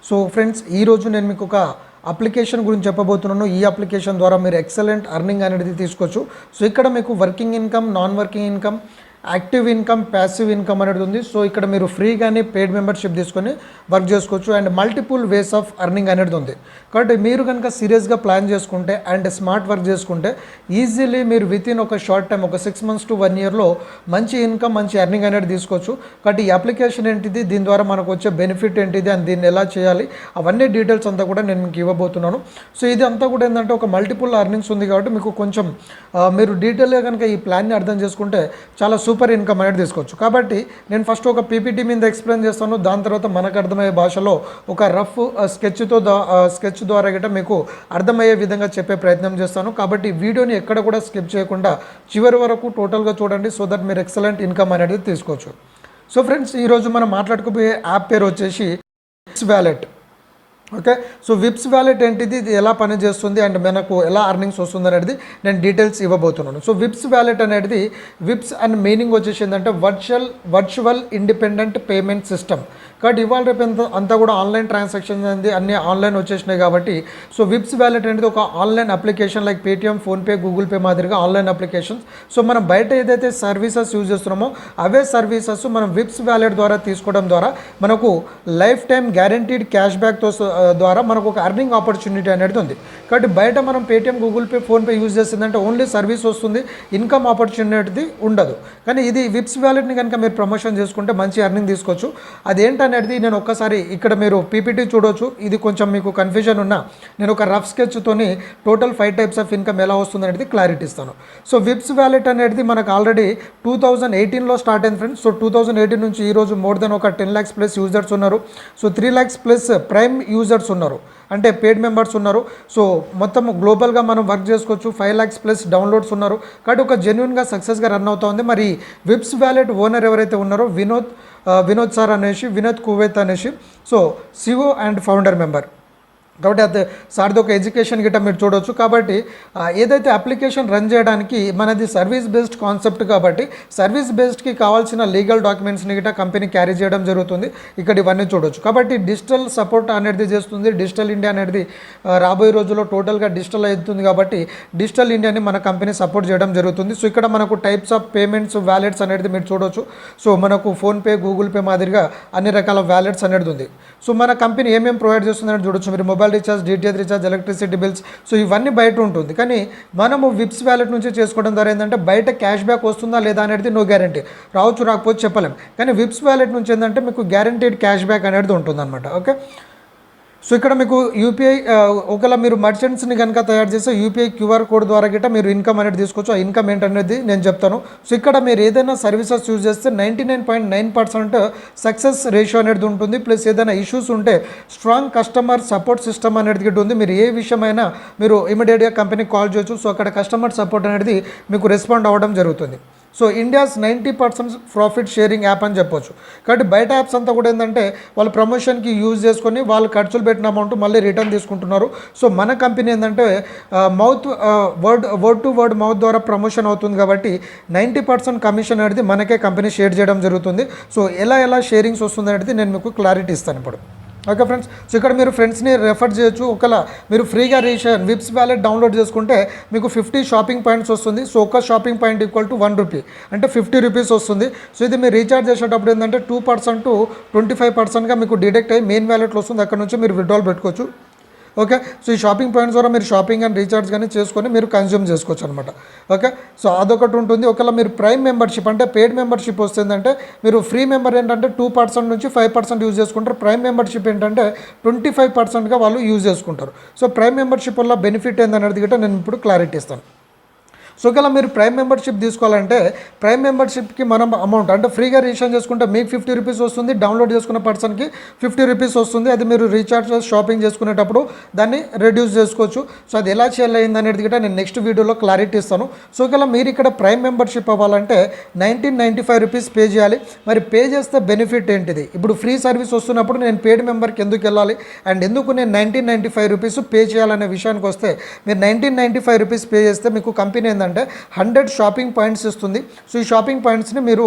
So friends, ఈరోజు నేను మీకు ఒక అప్లికేషన్ గురించి చెప్పబోతున్నాను. ఈ అప్లికేషన్ ద్వారా మీరు ఎక్సలెంట్ అర్నింగ్ అనేది తీసుకోవచ్చు. సో ఇక్కడ మీకు working income, non working income, active income, passive income అనేది ఉంది. సో ఇక్కడ మీరు ఫ్రీగానే పెయిడ్ మెంబర్షిప్ తీసుకొని వర్క్ చేసుకోవచ్చు and multiple ways of earning అనేది ఉంది. కాబట్టి మీరు కనుక సీరియస్గా ప్లాన్ చేసుకుంటే అండ్ స్మార్ట్ వర్క్ చేసుకుంటే ఈజీలీ మీరు విత్ ఇన్ ఒక షార్ట్ టైం, ఒక 6 months to 1 yearలో మంచి ఇన్కమ్, మంచి అర్నింగ్ అనేది తీసుకోవచ్చు. కాబట్టి ఈ అప్లికేషన్ ఏంటిది, దీని ద్వారా మనకు వచ్చే బెనిఫిట్ ఏంటిది అండ్ దీన్ని ఎలా చేయాలి, అవన్నీ డీటెయిల్స్ అంతా కూడా నేను మీకు ఇవ్వబోతున్నాను. సో ఇది అంతా కూడా ఏంటంటే ఒక మల్టిపుల్ అర్నింగ్స్ ఉంది కాబట్టి మీకు కొంచెం మీరు డీటెయిల్గా కనుక ఈ ప్లాన్ని అర్థం చేసుకుంటే చాలా సూపర్ ఇన్కమ్ అనేది తీసుకోవచ్చు. కాబట్టి నేను ఫస్ట్ ఒక పీపీటీ మీద ఎక్స్ప్లెయిన్ చేస్తాను. దాని తర్వాత మనకు అర్థమయ్యే భాషలో ఒక రఫ్ స్కెచ్ ద్వారా గిట్ట మీకు అర్థమయ్యే విధంగా చెప్పే ప్రయత్నం చేస్తాను. కాబట్టి వీడియోని ఎక్కడ కూడా స్కిప్ చేయకుండా చివరి వరకు టోటల్గా చూడండి, సో దట్ మీరు ఎక్సలెంట్ ఇన్కమ్ అనేది తీసుకోవచ్చు. సో ఫ్రెండ్స్, ఈరోజు మనం మాట్లాడుకోబోయే యాప్ పేరు వచ్చేసి విప్స్ వ్యాలెట్. ఓకే, సో విప్స్ వ్యాలెట్ ఏంటిది, ఇది ఎలా పనిచేస్తుంది అండ్ మనకు ఎలా అర్నింగ్స్ వస్తుంది అనేది నేను డీటెయిల్స్ ఇవ్వబోతున్నాను. సో విప్స్ వ్యాలెట్ అనేది, విప్స్ అండ్ మీనింగ్ వచ్చేసి ఏంటంటే వర్చువల్ ఇండిపెండెంట్ పేమెంట్ సిస్టమ్. కాబట్టి ఇవాళ రేపు అంతా కూడా ఆన్లైన్ ట్రాన్సాక్షన్స్ అనేది అన్నీ ఆన్లైన్ వచ్చేసినాయి. కాబట్టి సో విప్స్ వ్యాలెట్ అనేది ఒక online application like Paytm, PhonePe, Google pay మాదిరిగా ఆన్లైన్ అప్లికేషన్స్. సో మనం బయట ఏదైతే సర్వీసెస్ యూజ్ చేస్తున్నామో అవే సర్వీసెస్ మనం విప్స్ వ్యాలెట్ ద్వారా తీసుకోవడం ద్వారా మనకు లైఫ్ టైం గ్యారంటీడ్ క్యాష్ బ్యాక్తో ద్వారా మనకు ఒక అర్నింగ్ ఆపర్చునిటీ అనేది ఉంది. కాబట్టి బయట మనం Paytm, Google pay, PhonePe use చేస్తుందంటే ఓన్లీ సర్వీస్ వస్తుంది, ఇన్కమ్ ఆపర్చునిటీ ఉండదు. కానీ ఇది విప్స్ వ్యాలెట్ని కనుక మీరు ప్రమోషన్ చేసుకుంటే మంచి అర్నింగ్ తీసుకోవచ్చు. అదేంటనేది నేను ఒక్కసారి ఇక్కడ మీరు పీపీటీ చూడవచ్చు. ఇది కొంచెం మీకు కన్ఫ్యూజన్ ఉన్నా నేను ఒక రఫ్ స్కెచ్తోని టోటల్ 5 types ఆఫ్ ఇన్కమ్ ఎలా వస్తుంది అనేది క్లారిటీ ఇస్తాను. సో విప్స్ వ్యాలెట్ అనేది మనకు ఆల్రెడీ 2018లో స్టార్ట్ అయింది ఫ్రెండ్స్. సో 2018 నుంచి ఈరోజు మోర్ దెన్ ఒక 10 lakhs ప్లస్ యూజర్స్ ఉన్నారు. So 3 lakhs plus prime users ఉన్నారు, అంటే పెయిడ్ మెంబర్స్ ఉన్నారు. సో మొత్తం గ్లోబల్గా మనం వర్క్ చేసుకోవచ్చు. 5 lakhs ప్లస్ డౌన్లోడ్స్ ఉన్నారు. కాబట్టి ఒక జెన్యున్గా సక్సెస్గా రన్ అవుతూ ఉంది. మరి విప్స్ వ్యాలెట్ ఓనర్ ఎవరైతే ఉన్నారో వినోద్ సార్ అనేసి, వినోద్ కువైత్ అనేసి, so CEO and founder member. కాబట్టి అది సార్ది ఒక ఎడ్యుకేషన్ గిట్ట మీరు చూడవచ్చు. కాబట్టి ఏదైతే అప్లికేషన్ రన్ చేయడానికి మనది సర్వీస్ బేస్డ్ కాన్సెప్ట్, కాబట్టి సర్వీస్ బేస్డ్కి కావాల్సిన లీగల్ డాక్యుమెంట్స్ని గిట్ట కంపెనీ క్యారీ చేయడం జరుగుతుంది. ఇక్కడ ఇవన్నీ చూడవచ్చు. కాబట్టి డిజిటల్ సపోర్ట్ అనేది చేస్తుంది. డిజిటల్ ఇండియా అనేది రాబోయే రోజుల్లో టోటల్గా డిజిటల్ అవుతుంది. కాబట్టి డిజిటల్ ఇండియాని మన కంపెనీ సపోర్ట్ చేయడం జరుగుతుంది. సో ఇక్కడ మనకు టైప్స్ ఆఫ్ పేమెంట్స్, వ్యాలెట్స్ అనేది మీరు చూడవచ్చు. సో మనకు ఫోన్పే, గూగుల్ పే మాదిరిగా అన్ని రకాల వ్యాలెట్స్ అనేది ఉంది. సో మన కంపెనీ ఏమేమి ప్రొవైడ్ చేస్తుందని చూడొచ్చు. మీరు mobile recharge, DTH recharge, electricity bills, so ఇవన్నీ బయట ఉంటుంది. కానీ మనము విప్స్ వ్యాలెట్ నుంచి చేసుకోవడం ద్వారా ఏంటంటే బయట క్యాష్ బ్యాక్ వస్తుందా లేదా అనేది నో గ్యారంటీ, రావచ్చు రాకపోతే చెప్పలేం. కానీ విప్స్ వ్యాలెట్ నుంచి ఏంటంటే మీకు గ్యారంటీడ్ క్యాష్ బ్యాక్ అనేది ఉంటుంది అనమాట. ఓకే, సో ఇక్కడ మీకు యూపీఐ, ఒకవేళ మీరు మర్చెంట్స్ని కనుక తయారు చేస్తే యూపీఐ క్యూఆర్ కోడ్ ద్వారా గిట్ట మీరు ఇన్కమ్ అనేది తీసుకోవచ్చు. ఆ ఇన్కమ్ ఏంటనేది నేను చెప్తాను. సో ఇక్కడ మీరు ఏదైనా సర్వీసెస్ యూజ్ చేస్తే 99.9% సక్సెస్ రేషియో అనేది ఉంటుంది. ప్లస్ ఏదైనా ఇష్యూస్ ఉంటే స్ట్రాంగ్ కస్టమర్ సపోర్ట్ సిస్టమ్ అనేది గిట్ట ఉంది. మీరు ఏ విషయమైనా మీరు ఇమీడియట్గా కంపెనీకి కాల్ చేయొచ్చు. సో అక్కడ కస్టమర్ సపోర్ట్ అనేది మీకు రెస్పాండ్ అవ్వడం జరుగుతుంది. So India's 90% profit sharing app అని చెప్పొచ్చు. కాబట్టి బయట యాప్స్ అంతా కూడా ఏంటంటే వాళ్ళు ప్రమోషన్కి యూజ్ చేసుకొని వాళ్ళు ఖర్చులు పెట్టిన అమౌంట్ మళ్ళీ రిటర్న్ తీసుకుంటున్నారు. సో మన కంపెనీ ఏంటంటే వర్డ్ టు వర్డ్ మౌత్ ద్వారా ప్రమోషన్ అవుతుంది. కాబట్టి 90% కమిషన్ అనేది మనకే కంపెనీ షేర్ చేయడం జరుగుతుంది. సో ఎలా షేరింగ్స్ వస్తుంది అనేది నేను మీకు క్లారిటీ ఇస్తాను ఇప్పుడు. ఓకే ఫ్రెండ్స్, సో ఇక్కడ మీరు ఫ్రెండ్స్ని రెఫర్ చేయొచ్చు. ఒకవేళ మీరు ఫ్రీగా విప్స్ వ్యాలెట్ డౌన్లోడ్ చేసుకుంటే మీకు 50 షాపింగ్ పాయింట్స్ వస్తుంది. సో ఒక shopping point equal to 1 rupee, అంటే 50 రూపీస్ వస్తుంది. సో ఇది మీరు రీఛార్జ్ చేసేటప్పుడు ఏంటంటే 2% to 25%గా మీకు డిడక్ట్ అయ్యి మెయిన్ వ్యాలెట్లో వస్తుంది. అక్కడ నుంచి మీరు విత్డ్రాల్ పెట్టుకోవచ్చు. ఓకే, సో ఈ షాపింగ్ పాయింట్స్ ద్వారా మీరు షాపింగ్ అండ్ రీఛార్జ్ కానీ చేసుకొని మీరు కన్జ్యూమ్ చేసుకోవచ్చు అనమాట. ఓకే, సో అదొకటి ఉంటుంది. ఒకవేళ మీరు ప్రైమ్ మెంబర్షిప్ అంటే పెయిడ్ మెంబర్షిప్ వస్తుందంటే మీరు ఫ్రీ మెంబర్ ఏంటంటే 2% నుంచి 5% యూజ్ చేసుకుంటారు. ప్రైమ్ మెంబర్షిప్ ఏంటంటే 25%గా వాళ్ళు యూజ్ చేసుకుంటారు. సో ప్రైమ్ మెంబర్షిప్ వల్ల బెనిఫిట్ ఏందనేది కూడా నేను ఇప్పుడు క్లారిటీ ఇస్తాను. సో ఒకవేళ మీరు ప్రైమ్ మెంబర్షిప్ తీసుకోవాలంటే ప్రైమ్ మెంబర్షిప్కి మనం అమౌంట్ అంటే ఫ్రీగా రిజిస్టర్ చేసుకుంటే మీకు 50 రూపీస్ వస్తుంది. డౌన్లోడ్ చేసుకున్న పర్సన్కి 50 రూపీస్ వస్తుంది. అది మీరు రీఛార్జ్ షాపింగ్ చేసుకునేటప్పుడు దాన్ని రెడ్యూస్ చేసుకోవచ్చు. సో అది ఎలా చేయాలి అనేది కూడా నేను నెక్స్ట్ వీడియోలో క్లారిటీ ఇస్తాను. సో ఒకవేళ మీరు ఇక్కడ ప్రైమ్ మెంబర్షిప్ అవ్వాలంటే 1995 రూపీస్ పే చేయాలి. మరి పే చేస్తే బెనిఫిట్ ఏంటిది, ఇప్పుడు ఫ్రీ సర్వీస్ వస్తున్నప్పుడు నేను పెయిడ్ మెంబర్కి ఎందుకు వెళ్ళాలి అండ్ ఎందుకు నేను 1995 రూపీస్ పే చేయాలనే విషయానికి వస్తే మీరు 1995 రూపీస్ పే చేస్తే మీకు కంపెనీ ఏంటంటే 100 షాపింగ్ పాయింట్స్ ఇస్తుంది. సో ఈ షాపింగ్ పాయింట్స్ని మీరు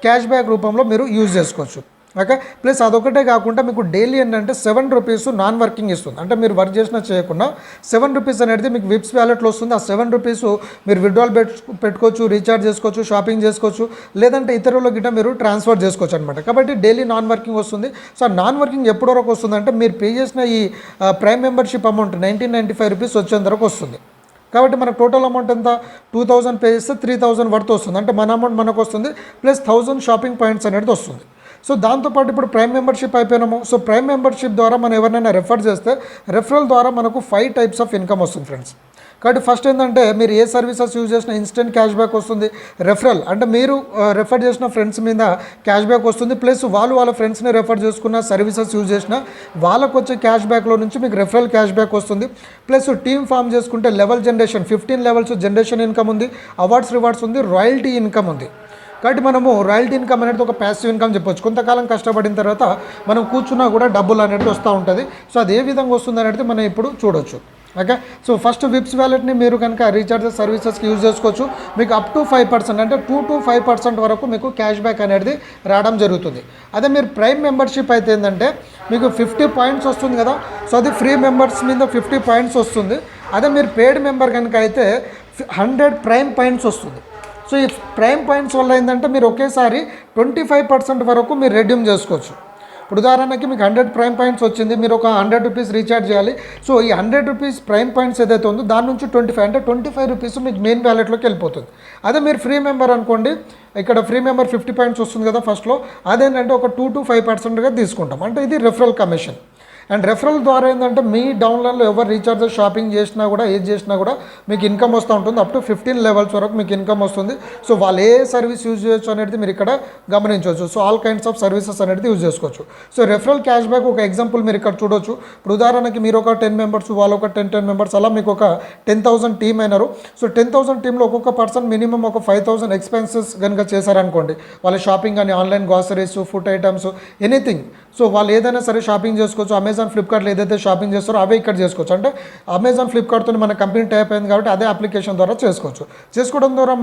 క్యాష్ బ్యాక్ రూపంలో మీరు యూజ్ చేసుకోవచ్చు. ఓకే. ప్లస్ అదొకటే కాకుండా మీకు డైలీ ఏంటంటే 7 రూపీస్ నాన్ వర్కింగ్ ఇస్తుంది. అంటే మీరు వర్క్ చేసినా చేయకుండా 7 రూపీస్ అనేది మీకు విప్స్ వ్యాలెట్లో వస్తుంది. ఆ 7 రూపీస్ మీరు విత్డ్రాల్ పెట్టుకోవచ్చు, రీఛార్జ్ చేసుకోవచ్చు, షాపింగ్ చేసుకోవచ్చు, లేదంటే ఇతరుల గిట్ట మీరు ట్రాన్స్ఫర్ చేసుకోవచ్చు అనమాట. కాబట్టి డైలీ నాన్ వర్కింగ్ వస్తుంది. సో నాన్ వర్కింగ్ ఎప్పటి వరకు వస్తుందంటే మీరు పే చేసిన ఈ ప్రైమ్ మెంబర్షిప్ అమౌంట్ 1995 రూపీస్ వచ్చేంత వరకు వస్తుంది. కాబట్టి మనకు టోటల్ అమౌంట్ ఎంత 2000 పే చేస్తే 3000 వర్త్ వస్తుంది. అంటే మన అమౌంట్ మనకు వస్తుంది, ప్లస్ 1000 షాపింగ్ పాయింట్స్ అనేది వస్తుంది. సో దాంతోపాటు ఇప్పుడు ప్రైమ్ మెంబర్షిప్ అయిపోయినాము. సో ప్రైమ్ మెంబర్షిప్ ద్వారా మనం ఎవరినైనా రెఫర్ చేస్తే రెఫరల్ ద్వారా మనకు 5 టైప్స్ ఆఫ్ ఇన్కమ్ వస్తుంది ఫ్రెండ్స్. కాబట్టి ఫస్ట్ ఏంటంటే మీరు ఏ సర్వీసెస్ యూజ్ చేసినా ఇన్స్టెంట్ క్యాష్ బ్యాక్ వస్తుంది. రెఫరల్ అంటే మీరు రెఫర్ చేసిన ఫ్రెండ్స్ మీద క్యాష్ బ్యాక్ వస్తుంది. ప్లస్ వాళ్ళ ఫ్రెండ్స్ని రెఫర్ చేసుకున్న సర్వీసెస్ యూజ్ చేసిన వాళ్ళకు వచ్చే క్యాష్ బ్యాక్లో నుంచి మీకు రెఫరల్ క్యాష్ బ్యాక్ వస్తుంది. ప్లస్ టీమ్ ఫామ్ చేసుకుంటే level generation 15 levels generation income ఉంది, అవార్డ్స్ రివార్డ్స్ ఉంది, రాయల్టీ ఇన్కమ్ ఉంది. కాబట్టి మనము రాయల్టీ ఇన్కమ్ అనేది ఒక ప్యాసివ్ ఇన్కమ్ చెప్పొచ్చు. కొంతకాలం కష్టపడిన తర్వాత మనం కూర్చున్నా కూడా డబ్బులు అనేది వస్తూ ఉంటుంది. సో అది ఏ విధంగా వస్తుంది అనేది మనం ఇప్పుడు చూడొచ్చు. ఓకే. సో ఫస్ట్ విప్స్ వ్యాలెట్ని మీరు కనుక రీఛార్జ్ సర్వీసెస్కి యూజ్ చేసుకోవచ్చు. మీకు అప్ టు 5% అంటే 2 to 5% వరకు మీకు క్యాష్ బ్యాక్ అనేది రావడం జరుగుతుంది. అదే మీరు ప్రైమ్ మెంబర్షిప్ అయితే ఏంటంటే మీకు 50 పాయింట్స్ వస్తుంది కదా. సో అది ఫ్రీ మెంబర్స్ మీద 50 పాయింట్స్ వస్తుంది. అదే మీరు పెయిడ్ మెంబర్ కనుక అయితే 100 ప్రైమ్ పాయింట్స్ వస్తుంది. సో ఈ ప్రైమ్ పాయింట్స్ వల్ల ఏంటంటే మీరు ఒకేసారి 25% వరకు మీరు రెడ్యూమ్ చేసుకోవచ్చు. ఇప్పుడు ఉదాహరణకి మీకు 100 ప్రైమ్ పాయింట్స్ వచ్చింది, మీరు ఒక 100 రూపీస్ రీఛార్జ్ చేయాలి. సో ఈ 100 రూపీస్ ప్రైమ్ పాయింట్స్ ఏదైతే ఉందో దాని నుంచి 25 రూపీస్ మీకు మెయిన్ వ్యాలెట్లోకి వెళ్ళిపోతుంది. అదే మీరు ఫ్రీ మెంబర్ అనుకోండి, ఇక్కడ ఫ్రీ మెంబర్ 50 పాయింట్స్ వస్తుంది కదా ఫస్ట్లో, అదేంటంటే ఒక 2 to 5%గా తీసుకుంటాం. అంటే ఇది రెఫరల్ కమిషన్. అండ్ రెఫరల్ ద్వారా ఏంటంటే మీ డౌన్లైన్లో ఎవరు రీఛార్జ్ షాపింగ్ చేసినా కూడా ఏది చేసినా కూడా మీకు ఇన్కమ్ వస్తూ ఉంటుంది. అప్ టు 15 లెవెల్స్ వరకు మీకు ఇన్కమ్ వస్తుంది. సో వాళ్ళు ఏ సర్వీస్ యూజ్ చేయొచ్చు అనేది మీరు ఇక్కడ గమనించవచ్చు. So all kinds of services అనేది యూజ్ చేసుకోవచ్చు. సో రెఫరల్ క్యాష్ బ్యాక్ ఒక ఎగ్జాంపుల్ మీరు ఇక్కడ చూడొచ్చు. ఇప్పుడు ఉదాహరణకి మీరు ఒక 10 మెంబర్స్, వాళ్ళు ఒక 10 మెంబర్స్, అలా మీకు ఒక 10,000 టీమ్ అయినారు. సో 10,000 టీంలో ఒక్కొక్క పర్సన్ మినిమం ఒక 5,000 ఎక్స్పెన్సెస్ కనుక చేశారనుకోండి, వాళ్ళ షాపింగ్ కానీ online groceries, food items, anything. So వాళ్ళు ఏదైనా సరే షాపింగ్ చేసుకోవచ్చు. అమెజాన్, ఫ్లిప్కార్ట్లో ఏదైతే షాపింగ్ చేస్తారో అవే ఇక్కడ చేసుకోవచ్చు. అంటే అమెజాన్, ఫ్లిప్కార్ట్తో మన కంపెనీ టైప్ అయింది కాబట్టి అదే అప్లికేషన్ ద్వారా చేసుకోవచ్చు. చేసుకోవడం ద్వారా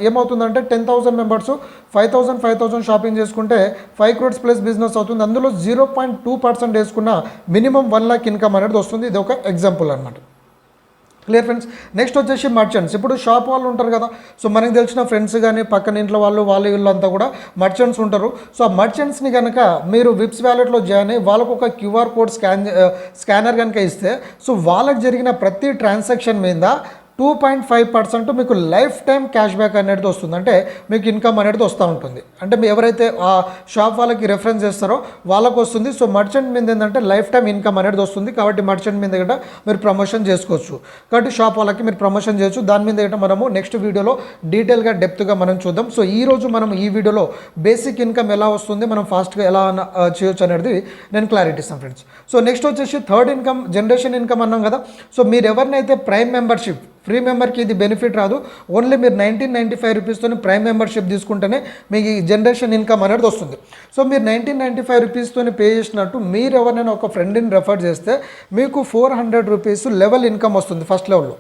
ఏమవుతుందంటే 10,000 మెంబర్స్ 5,000 షాపింగ్ చేసుకుంటే 5 crores ప్లస్ బిజినెస్ అవుతుంది. అందులో 0.2% వేసుకున్న మినిమం 1 lakh ఇన్కమ్ అనేది వస్తుంది. ఇది ఒక ఎగ్జాంపుల్ అనమాట. Clear friends. నెక్స్ట్ వచ్చేసి మర్చెంట్స్. ఇప్పుడు షాప్ వాళ్ళు ఉంటారు కదా. సో మనకు తెలిసిన ఫ్రెండ్స్ కానీ పక్కన ఇంట్లో వాళ్ళు వీళ్ళంతా కూడా మర్చెంట్స్ ఉంటారు. సో ఆ మర్చెంట్స్ని కనుక మీరు విప్స్ వ్యాలెట్లో జాయిన్ అయ్యి వాళ్ళకు ఒక క్యూఆర్ కోడ్ స్కానర్ కనుక ఇస్తే, సో వాళ్ళకి జరిగిన ప్రతి ట్రాన్సాక్షన్ మీద 2.5% మీకు లైఫ్ టైం క్యాష్ బ్యాక్ అనేది వస్తుంది. అంటే మీకు ఇన్కమ్ అనేది వస్తూ ఉంటుంది. అంటే మీరు ఎవరైతే ఆ షాప్ వాళ్ళకి రెఫరెన్స్ చేస్తారో వాళ్ళకు వస్తుంది. సో మర్చెంట్ మీద ఏంటంటే లైఫ్ టైం ఇన్కమ్ అనేది వస్తుంది. కాబట్టి మర్చెంట్ మీద కూడా మీరు ప్రమోషన్ చేసుకోవచ్చు. కాబట్టి షాప్ వాళ్ళకి మీరు ప్రమోషన్ చేయొచ్చు. దాని మీద కూడా మనము నెక్స్ట్ వీడియోలో డీటెయిల్గా డెప్త్గా మనం చూద్దాం. సో ఈరోజు మనం ఈ వీడియోలో బేసిక్ ఇన్కమ్ ఎలా వస్తుంది, మనం ఫాస్ట్గా ఎలా చేయొచ్చు అనేది నేను క్లారిటీ ఇస్తాను ఫ్రెండ్స్. సో నెక్స్ట్ వచ్చేసి థర్డ్ ఇన్కమ్, జనరేషన్ ఇన్కమ్ అన్నాం కదా. సో మీరు ఎవరినైతే ప్రైమ్ మెంబర్షిప్, ఫ్రీ మెంబర్కి ఇది బెనిఫిట్ రాదు. ఓన్లీ మీరు 1995 రూపీస్తో ప్రైమ్ మెంబర్షిప్ తీసుకుంటేనే మీకు ఈ జనరేషన్ ఇన్కమ్ అనేది వస్తుంది. సో మీరు 1995 రూపీస్తో పే చేసినట్టు మీరు ఎవరైనా ఒక ఫ్రెండ్ని రెఫర్ చేస్తే మీకు 400 రూపీస్ లెవెల్ ఇన్కమ్ వస్తుంది ఫస్ట్ లెవెల్లో.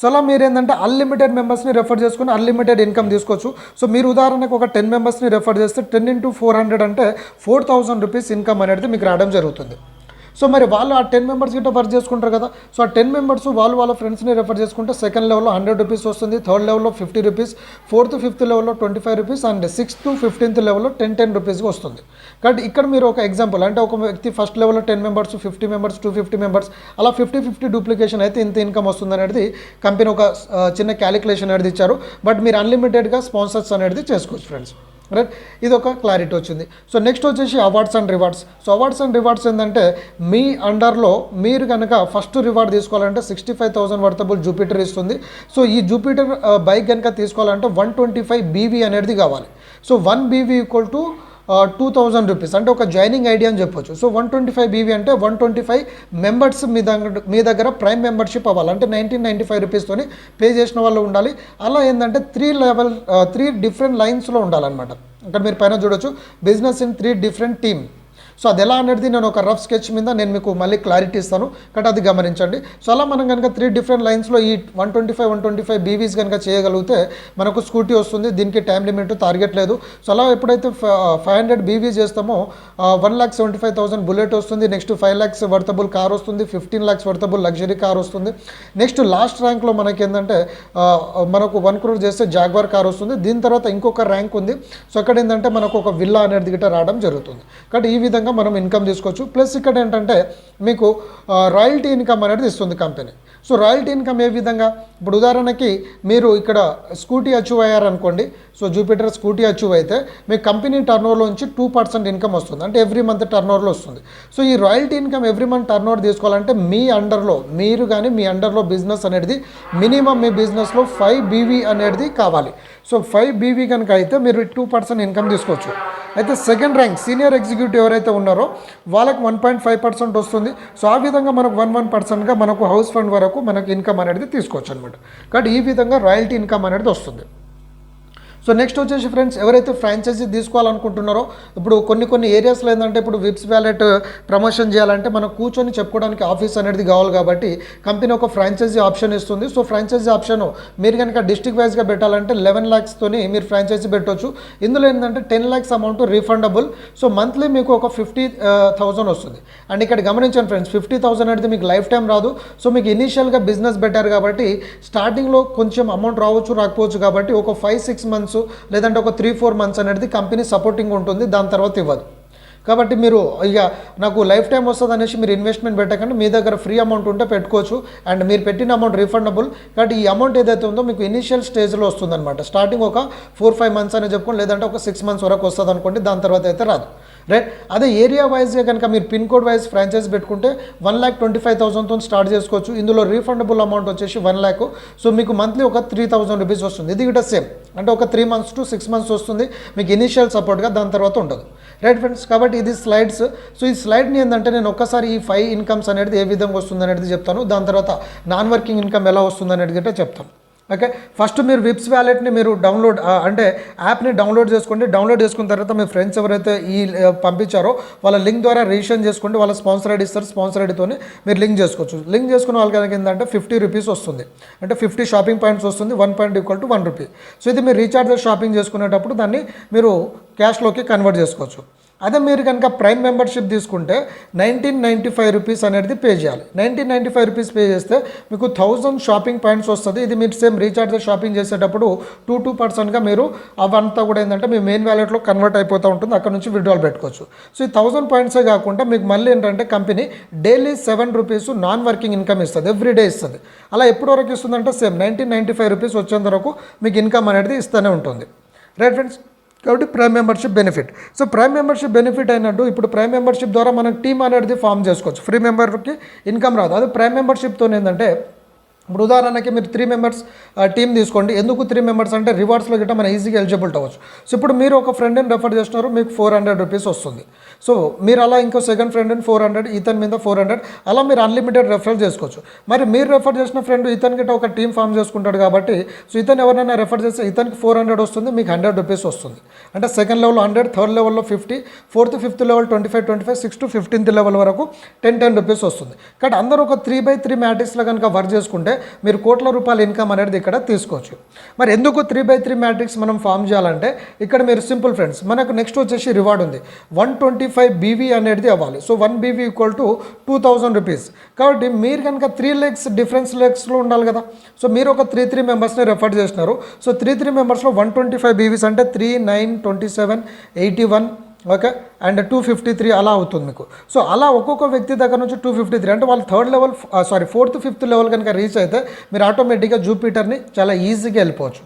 సో అలా మీరు ఏంటంటే అన్లిమిటెడ్ మెంబర్స్ని రెఫర్ చేసుకుని అన్లిమిటెడ్ ఇన్కమ్ తీసుకోవచ్చు. సో మీరు ఉదాహరణకు ఒక 10 మెంబర్స్ని రెఫర్ చేస్తే 10 into 400 అంటే 4,000 రూపీస్ ఇన్కమ్ అనేది మీకు రావడం జరుగుతుంది. సో మరి వాళ్ళు ఆ 10 మెంబర్స్ గిట్ట వర్క్ చేసుకుంటారు కదా. సో ఆ 10 మెంబర్స్ వాళ్ళ ఫ్రెండ్స్ని రెఫర్ చేసుకుంటే సెకండ్ లెవెల్లో 100 రూపీస్ వస్తుంది, థర్డ్ లెవెల్లో 50 రూపీస్, 4th, 5th లెవెల్లో 25 rupees, and 6th to 15th లెవెల్లో 10 రూపీస్గా వస్తుంది. కాబట్టి ఇక్కడ మీరు ఒక ఎగ్జాంపుల్ అంటే ఒక వ్యక్తి ఫస్ట్ లెవెల్లో 10 మెంబర్స్, 50 మెంబర్స్, 250 మెంబర్స్, అలా 50 డూప్లికేషన్ అయితే ఇంత ఇన్కమ్ వస్తుంది అనేది కంపెనీ ఒక చిన్న క్యాలిక్యులేషన్ అనేది ఇచ్చారు. బట్ మీరు అన్లిమిటెడ్గా స్పాన్సర్స్ అనేది చేసుకోవచ్చు ఫ్రెండ్స్. రైట్, ఇది ఒక క్లారిటీ వచ్చింది. సో నెక్స్ట్ వచ్చేసి awards and rewards. So awards and rewards ఏంటంటే మీ అండర్లో మీరు కనుక ఫస్ట్ రివార్డ్ తీసుకోవాలంటే 65,000 వర్తబుల్ జూపిటర్ ఇస్తుంది. సో ఈ జూపిటర్ బైక్ కనుక తీసుకోవాలంటే 125 BV అనేది కావాలి. So 1 BV equal to 2,000 rupees, అంటే ఒక జాయినింగ్ ఐడియా అని చెప్పొచ్చు. సో 125 BV అంటే 125 మెంబర్స్ మీ దగ్గర ప్రైమ్ మెంబర్షిప్ అవ్వాలి. అంటే 1995 రూపీస్తో పే చేసిన వాళ్ళు ఉండాలి. అలా ఏంటంటే 3 డిఫరెంట్ లైన్స్లో ఉండాలన్నమాట. ఇక్కడ మీరు పైన చూడొచ్చు, business in 3 different team. So అది ఎలా అనేది నేను ఒక రఫ్ స్కెచ్ మీద నేను మీకు మళ్ళీ క్లారిటీ ఇస్తాను, కాబట్టి అది గమనించండి. సో అలా మనం కనుక 3 డిఫరెంట్ లైన్స్లో ఈ 125 బీవీస్ కనుక చేయగలిగితే మనకు స్కూటీ వస్తుంది. దీనికి టైం లిమిట్, టార్గెట్ లేదు. సో అలా ఎప్పుడైతే 500 బీవీస్ చేస్తామో 1,75,000 బుల్లెట్ వస్తుంది. నెక్స్ట్ 5 lakhs వర్తబుల్ కార్ వస్తుంది, 15 lakhs వర్తబుల్ లగ్జరీ కార్ వస్తుంది. నెక్స్ట్ లాస్ట్ ర్యాంక్లో మనకి ఏంటంటే మనకు 1 crore చేస్తే జాగ్వార్ కార్ వస్తుంది. దీని తర్వాత ఇంకొక ర్యాంక్ ఉంది. సో అక్కడ ఏంటంటే మనకు ఒక విల్లా అనేది గిట్ట రావడం జరుగుతుంది. కాబట్టి ఈ విధంగా మనం ఇన్కమ్ తీసుకోవచ్చు. ప్లస్ ఇక్కడ ఏంటంటే మీకు రాయల్టీ ఇన్కమ్ అనేది ఇస్తుంది కంపెనీ. సో రాయల్టీ ఇన్కమ్ ఏ విధంగా, ఇప్పుడు ఉదాహరణకి మీరు ఇక్కడ స్కూటీ అచీవ్ అయ్యారనుకోండి. సో జూపిటర్ స్కూటీ అచీవ్ అయితే మీ కంపెనీ టర్నోవర్లో నుంచి 2% ఇన్కమ్ వస్తుంది, అంటే ఎవ్రీ మంత్ టర్నోవర్లో వస్తుంది. సో ఈ royalty income every month turnover తీసుకోవాలంటే మీ అండర్లో మీరు కానీ మీ అండర్లో బిజినెస్ అనేది మినిమం మీ బిజినెస్లో 5 బీవీ అనేది కావాలి. సో 5 బీవీ కనుక అయితే మీరు 2% ఇన్కమ్ తీసుకోవచ్చు. అయితే సెకండ్ ర్యాంక్ సీనియర్ ఎగ్జిక్యూటివ్ ఎవరైతే ఉన్నారో వాళ్ళకి 1.5% వస్తుంది. సో ఆ విధంగా మనకు 1% మనకు హౌస్ ఫండ్ వరకు మనకు ఇన్కమ్ అనేది తీసుకోవచ్చు అనమాట. కాబట్టి ఈ విధంగా రాయల్టీ ఇన్కమ్ అనేది వస్తుంది. సో నెక్స్ట్ వచ్చేసి ఫ్రెండ్స్, ఎవరైతే ఫ్రాంచైజీ తీసుకోవాలనుకుంటున్నారో, ఇప్పుడు కొన్ని ఏరియాస్లో ఏంటంటే ఇప్పుడు విప్స్ వ్యాలెట్ ప్రమోషన్ చేయాలంటే మనం కూర్చొని చెప్పుకోవడానికి ఆఫీస్ అనేది కావాలి. కాబట్టి కంపెనీ ఒక ఫ్రాంచైజీ ఆప్షన్ ఇస్తుంది. సో ఫ్రాంచైజీ ఆప్షన్ మీరు కనుక డిస్ట్రిక్ట్ వైజ్గా పెట్టాలంటే 11 lakhs మీరు ఫ్రాంచైజీ పెట్టవచ్చు. ఇందులో ఏంటంటే 10 lakhs amount refundable. So monthly మీకు ఒక 50,000 వస్తుంది. అండ్ ఇక్కడ గమనించండి ఫ్రెండ్స్, 50,000 అనేది మీకు లైఫ్ టైం రాదు. సో మీకు ఇనీషియల్గా బిజినెస్ పెట్టారు కాబట్టి స్టార్టింగ్లో కొంచెం అమౌంట్ రాకపోవచ్చు. కాబట్టి ఒక 5-6 months లేదంటే ఒక 3-4 months అనేది కంపెనీ సపోర్టింగ్ ఉంటుంది, దాని తర్వాత ఇవ్వదు. కాబట్టి మీరు ఇక నాకు లైఫ్ టైం వస్తుంది అనేసి మీరు ఇన్వెస్ట్మెంట్ పెట్టకండి. మీ దగ్గర ఫ్రీ అమౌంట్ ఉంటే పెట్టుకోవచ్చు. అండ్ మీరు పెట్టిన అమౌంట్ రీఫండబుల్. కాబట్టి ఈ అమౌంట్ ఏదైతే ఉందో మీకు ఇనిషియల్ స్టేజ్లో వస్తుంది అనమాట. స్టార్టింగ్ ఒక 4-5 months అని చెప్పుకోండి, లేదంటే ఒక 6 months వరకు వస్తుంది అనుకోండి, దాని తర్వాత అయితే రాదు. రైట్. అదే ఏరియా వైజ్గా కనుక మీరు పిన్ కోడ్ వైజ్ ఫ్రాంచైజ్ పెట్టుకుంటే 1,25,000తో స్టార్ట్ చేసుకోవచ్చు. ఇందులో రీఫండబుల్ అమౌంట్ వచ్చేసి 1 lakh. సో మీకు మంత్లీ ఒక 3,000 rupees వస్తుంది. ఇది కూడా సేమ్, అంటే ఒక 3 months to 6 months వస్తుంది మీకు ఇనిషియల్ సపోర్ట్గా, దాని తర్వాత ఉండదు. Right friends. కాబట్టి ఇది స్లైడ్స్. సో ఈ స్లైడ్ని ఏంటంటే నేను ఒక్కసారి ఈ 5 ఇన్కమ్స్ అనేది ఏ విధంగా వస్తుంది అనేది చెప్తాను. దాని తర్వాత నాన్ వర్కింగ్ ఇన్కమ్ ఎలా వస్తుంది అనేది గిట్ట చెప్తాను. ఓకే. ఫస్ట్ మీరు విప్స్ వ్యాలెట్ని మీరు డౌన్లోడ్ అంటే యాప్ని డౌన్లోడ్ చేసుకోండి. డౌన్లోడ్ చేసుకున్న తర్వాత మీ ఫ్రెండ్స్ ఎవరైతే ఈ పంపించారో వాళ్ళ లింక్ ద్వారా రిజిస్ట్రేషన్ చేసుకోండి. వాళ్ళ స్పాన్సర్ ఐడి ఇస్తారు, స్పాన్సర్ ఐడితో మీరు లింక్ చేసుకోవచ్చు. లింక్ చేసుకున్న వాళ్ళకి ఏంటంటే 50 rupees వస్తుంది, అంటే 50 shopping points వస్తుంది. 1 point = 1 rupee. సో ఇది మీరు రీఛార్జ్ షాపింగ్ చేసుకునేటప్పుడు దాన్ని మీరు క్యాష్లోకి కన్వర్ట్ చేసుకోవచ్చు. అదే మీరు కనుక ప్రైమ్ మెంబర్షిప్ తీసుకుంటే 1995 rupees అనేది పే చేయాలి. 1995 rupees పే చేస్తే మీకు 1000 షాపింగ్ పాయింట్స్ వస్తుంది. ఇది మీరు సేమ్ రీఛార్జ్ షాపింగ్ చేసేటప్పుడు 2% మీరు అవంతా కూడా ఏంటంటే మీ మెయిన్ వ్యాలెట్లో కన్వర్ట్ అయిపోతూ ఉంటుంది. అక్కడ నుంచి విత్డ్రాల్ పెట్టుకోవచ్చు. సో ఈ 1000 points కాకుండా మీకు మళ్ళీ ఏంటంటే company daily 7 rupees non working income ఇస్తుంది, ఎవ్రీడే ఇస్తుంది. అలా ఎప్పటి వరకు ఇస్తుందంటే సేమ్ 1995 rupees వచ్చేంత వరకు మీకు ఇన్కమ్ అనేది ఇస్తూనే ఉంటుంది. Right friends. కాబట్టి prime membership benefit. So prime membership benefit అయినట్టు ఇప్పుడు ప్రైమ్ మెంబర్షిప్ ద్వారా మనం టీమ్ అనేది ఫామ్ చేసుకోవచ్చు. ఫ్రీ మెంబర్కి ఇన్కమ్ రాదు. అదే ప్రైమ్ మెంబర్షిప్తో ఏంటంటే ఇప్పుడు ఉదాహరణకి మీరు 3 members టీమ్ తీసుకోండి. ఎందుకు 3 members అంటే రివార్డ్స్లో గిట్ట మనం ఈజీగా ఎలిజిబుల్ అవ్వచ్చు. సో ఇప్పుడు మీరు ఒక ఫ్రెండ్ని రెఫర్ చేస్తున్నారు, మీకు 400 rupees వస్తుంది. సో మీరు అలా ఇంకో సెకండ్ ఫ్రెండ్ని 400, ఇతని మీద 400, అలా మీరు అన్లిమిటెడ్ రెఫర్ చేసుకోవచ్చు. మరి మీరు రెఫర్ చేసిన ఫ్రెండ్ ఇతని గిట్ట ఒక టీం ఫామ్ చేసుకుంటాడు కాబట్టి సో ఇతను ఎవరైనా రెఫర్ చేస్తే ఇతనికి 400 వస్తుంది, మీకు 100 rupees వస్తుంది. అంటే సెకండ్ లెవెల్లో 100, థర్డ్ లెవెల్లో 50, fourth fifth level 25, 6th to 15th level వరకు 10 rupees వస్తుంది. కాబట్టి అందరూ ఒక 3/3 మ్యాట్రిక్స్లో కనుక వర్క్ చేసుకుంటే మీరు కోట్ల రూపాయల ఇన్కమ్ అనేది ఇక్కడ తీసుకోవచ్చు. మరి ఎందుకు 3/3 మ్యాట్రిక్స్ మనం ఫామ్ చేయాలంటే ఇక్కడ మీరు సింపుల్ ఫ్రెండ్స్, మనకు నెక్స్ట్ వచ్చేసి రివార్డ్ ఉంది. 125 BV అనేది అవ్వాలి. So 1 BV = 2000 rupees. కాబట్టి మీరు కనుక 3 lakhs డిఫరెన్స్ లెగ్స్లో ఉండాలి కదా. సో మీరు ఒక 3 మెంబర్స్ని రెఫర్ చేసినారు. సో 3 మెంబర్స్లో 125 BVs అంటే 3, 9, 27, 81, ఓకే, అండ్ 253 అలా అవుతుంది మీకు. సో అలా ఒక్కొక్క వ్యక్తి దగ్గర నుంచి 253 అంటే వాళ్ళు ఫోర్త్ ఫిఫ్త్ లెవెల్ కనుక రీచ్ అయితే మీరు ఆటోమేటిక్గా జూపిటర్ని చాలా ఈజీగా వెళ్ళిపోవచ్చు.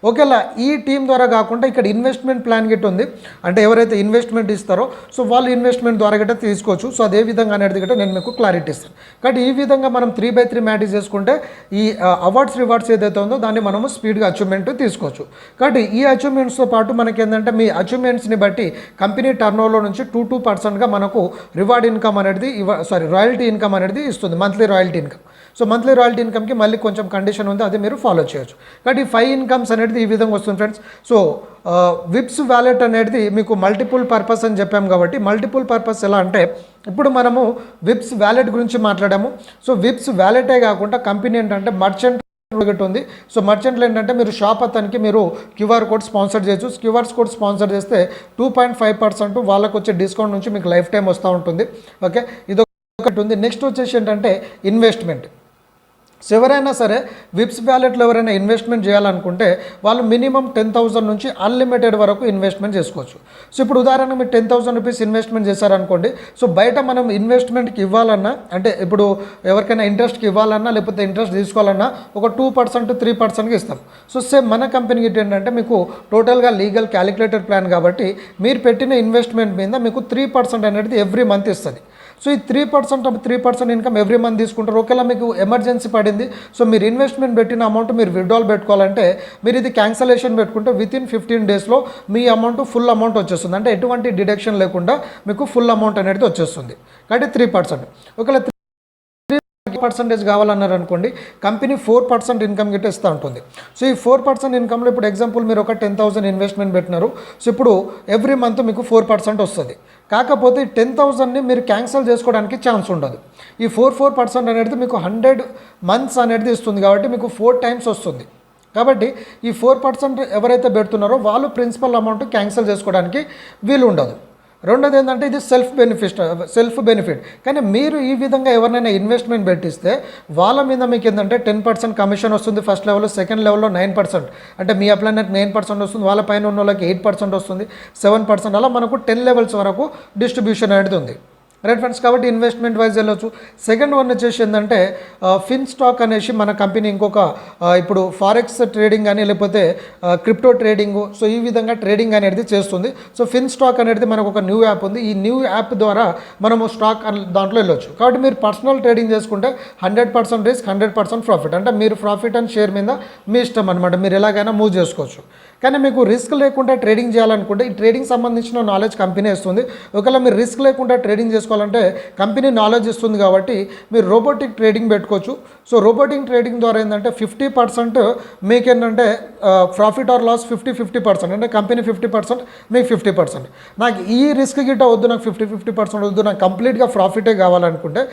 ఓకేలా ఈ టీం ద్వారా కాకుండా ఇక్కడ ఇన్వెస్ట్మెంట్ ప్లాన్ గిట్ ఉంది. అంటే ఎవరైతే ఇన్వెస్ట్మెంట్ ఇస్తారో సో వాళ్ళు ఇన్వెస్ట్మెంట్ ద్వారా గట్రా తీసుకోవచ్చు. సో అదే విధంగా అనేది గట్రా నేను మీకు క్లారిటీ ఇస్తాను. కాబట్టి ఈ విధంగా మనం 3/3 మ్యాట్రిక్స్ చేసుకుంటే ఈ అవార్డ్స్ రివార్డ్స్ ఏదైతే ఉందో దాన్ని మనము స్పీడ్గా అచీవ్మెంట్ తీసుకోవచ్చు. కాబట్టి ఈ అచీవ్మెంట్స్తో పాటు మనకి ఏంటంటే మీ అచీవ్మెంట్స్ని బట్టి కంపెనీ టర్నోవర్లో నుంచి 2% మనకు రివార్డ్ ఇన్కమ్ అనేది రాయల్టీ ఇన్కమ్ అనేది ఇస్తుంది, monthly royalty income. So monthly royalty ఇన్కమ్కి మళ్ళీ కొంచెం కండిషన్ ఉంది, అది మీరు ఫాలో చేయొచ్చు. కాబట్టి ఈ 5 ఇన్కమ్స్ అనేది అనేది ఈ విధంగా వస్తుంది ఫ్రెండ్స్. సో విప్స్ వ్యాలెట్ అనేది మీకు మల్టిపుల్ పర్పస్ అని చెప్పాము కాబట్టి మల్టిపుల్ పర్పస్ ఎలా అంటే ఇప్పుడు మనము విప్స్ వ్యాలెట్ గురించి మాట్లాడాము. సో విప్స్ వ్యాలెటే కాకుండా కంపెనీ ఏంటంటే మర్చెంట్ ఉంది. సో మర్చెంట్లు ఏంటంటే మీరు షాప్ అతనికి మీరు క్యూఆర్ కోడ్ స్పాన్సర్ చేయొచ్చు. క్యూఆర్ కోడ్ స్పాన్సర్ చేస్తే 2.5% వాళ్ళకు వచ్చే డిస్కౌంట్ నుంచి మీకు లైఫ్ టైం వస్తూ ఉంటుంది. ఓకే, ఇది ఒకటి ఉంది. నెక్స్ట్ వచ్చేసి ఏంటంటే ఇన్వెస్ట్మెంట్. సో ఎవరైనా సరే విప్స్ వ్యాలెట్లో ఎవరైనా ఇన్వెస్ట్మెంట్ చేయాలనుకుంటే వాళ్ళు మినిమం 10,000 నుంచి అన్లిమిటెడ్ వరకు ఇన్వెస్ట్మెంట్ చేసుకోవచ్చు. సో ఇప్పుడు ఉదాహరణకు మీరు 10,000 రూపీస్ ఇన్వెస్ట్మెంట్ చేశారనుకోండి. సో బయట మనం ఇన్వెస్ట్మెంట్కి ఇవ్వాలన్నా అంటే ఇప్పుడు ఎవరికైనా ఇంట్రెస్ట్కి ఇవ్వాలన్నా లేకపోతే ఇంట్రెస్ట్ తీసుకోవాలన్నా ఒక 2% 3%కి ఇస్తాం. సో సేమ్ మన కంపెనీకి ఏంటంటే మీకు టోటల్గా లీగల్ క్యాలిక్యులేటెడ్ ప్లాన్ కాబట్టి మీరు పెట్టిన ఇన్వెస్ట్మెంట్ మీద మీకు 3% అనేది ఎవ్రీ మంత్ ఇస్తుంది. సో ఈ 3% ఇన్కమ్ ఎవ్రీ మంత్ తీసుకుంటారు. ఒకవేళ మీకు ఎమర్జెన్సీ పడింది, సో మీరు ఇన్వెస్ట్మెంట్ పెట్టిన అమౌంట్ మీరు విత్డ్రాల్ పెట్టుకోవాలంటే మీరు ఇది క్యాన్సలేషన్ పెట్టుకుంటే వితిన్ 15 డేస్లో మీ అమౌంట్ ఫుల్ అమౌంట్ వచ్చేస్తుంది. అంటే ఎటువంటి డిడక్షన్ లేకుండా మీకు ఫుల్ అమౌంట్ అనేది వచ్చేస్తుంది. కాబట్టి 3%. ఒకవేళ 3% కావాలన్నారు అనుకోండి, కంపెనీ 4% ఇన్కమ్ గిట్ట ఇస్తూ ఉంటుంది. సో ఈ 4% ఇన్కమ్లో ఇప్పుడు ఎగ్జాంపుల్ మీరు ఒక 10,000 ఇన్వెస్ట్మెంట్ పెట్టినారు. సో ఇప్పుడు ఎవ్రీ మంత్ మీకు 4% వస్తుంది. కాకపోతే 10,000ని మీరు క్యాన్సిల్ చేసుకోవడానికి ఛాన్స్ ఉండదు. ఈ 4% అనేది మీకు 100 మంత్స్ అనేది ఇస్తుంది కాబట్టి మీకు 4 టైమ్స్ వస్తుంది. కాబట్టి ఈ 4% ఎవరైతే పెడుతున్నారో వాళ్ళు ప్రిన్సిపల్ అమౌంట్ క్యాన్సిల్ చేసుకోవడానికి వీలు ఉండదు. రెండోది ఏంటంటే ఇది సెల్ఫ్ బెనిఫిట్. కానీ మీరు ఈ విధంగా ఎవరినైనా ఇన్వెస్ట్మెంట్ పెట్టిస్తే వాళ్ళ మీద మీకు ఏంటంటే 10% కమిషన్ వస్తుంది ఫస్ట్ లెవెల్లో, సెకండ్ లెవెల్లో 9%. అంటే మీ అప్లైనట్ 9% వస్తుంది, వాళ్ళ పైన ఉన్న వాళ్ళకి 8% వస్తుంది, 7%. అలా మనకు 10 లెవెల్స్ వరకు డిస్ట్రిబ్యూషన్ అనేది ఉంది. Right friends. కాబట్టి ఇన్వెస్ట్మెంట్ వైజ్ వెళ్ళొచ్చు. సెకండ్ వన్ వచ్చేసి ఏంటంటే ఫిన్ స్టాక్ అనేసి మన కంపెనీ ఇంకొక ఇప్పుడు ఫారెక్స్ ట్రేడింగ్ కానీ లేకపోతే క్రిప్టో ట్రేడింగ్, సో ఈ విధంగా ట్రేడింగ్ అనేది చేస్తుంది. సో ఫిన్ స్టాక్ అనేది మనకు ఒక న్యూ యాప్ ఉంది. ఈ న్యూ యాప్ ద్వారా మనము స్టాక్ దాంట్లో వెళ్ళొచ్చు. కాబట్టి మీరు పర్సనల్ ట్రేడింగ్ చేసుకుంటే 100% రిస్క్ 100% ప్రాఫిట్. అంటే మీరు ప్రాఫిట్ అండ్ షేర్ మీద మీ ఇష్టం అనమాట, మీరు ఎలాగైనా మూవ్ చేసుకోవచ్చు. కానీ మీకు రిస్క్ లేకుండా ట్రేడింగ్ చేయాలనుకుంటే ఈ ట్రేడింగ్ సంబంధించిన నాలెడ్జ్ కంపెనీ ఇస్తుంది. ఒకవేళ మీరు రిస్క్ లేకుండా ట్రేడింగ్ చేసుకోవాలంటే కంపెనీ నాలెడ్జ్ ఇస్తుంది కాబట్టి మీరు రోబోటిక్ ట్రేడింగ్ పెట్టుకోవచ్చు. సో రోబోటిక్ ట్రేడింగ్ ద్వారా ఏంటంటే 50% మీకు ఏంటంటే ప్రాఫిట్ ఆర్ లాస్ 50-50%. అంటే కంపెనీ 50%, మీకు 50%. నాకు ఈ రిస్క్ గిట్ట వద్దు, నాకు 50-50% వద్దు, నాకు కంప్లీట్గా ప్రాఫిటే కావాలనుకుంటే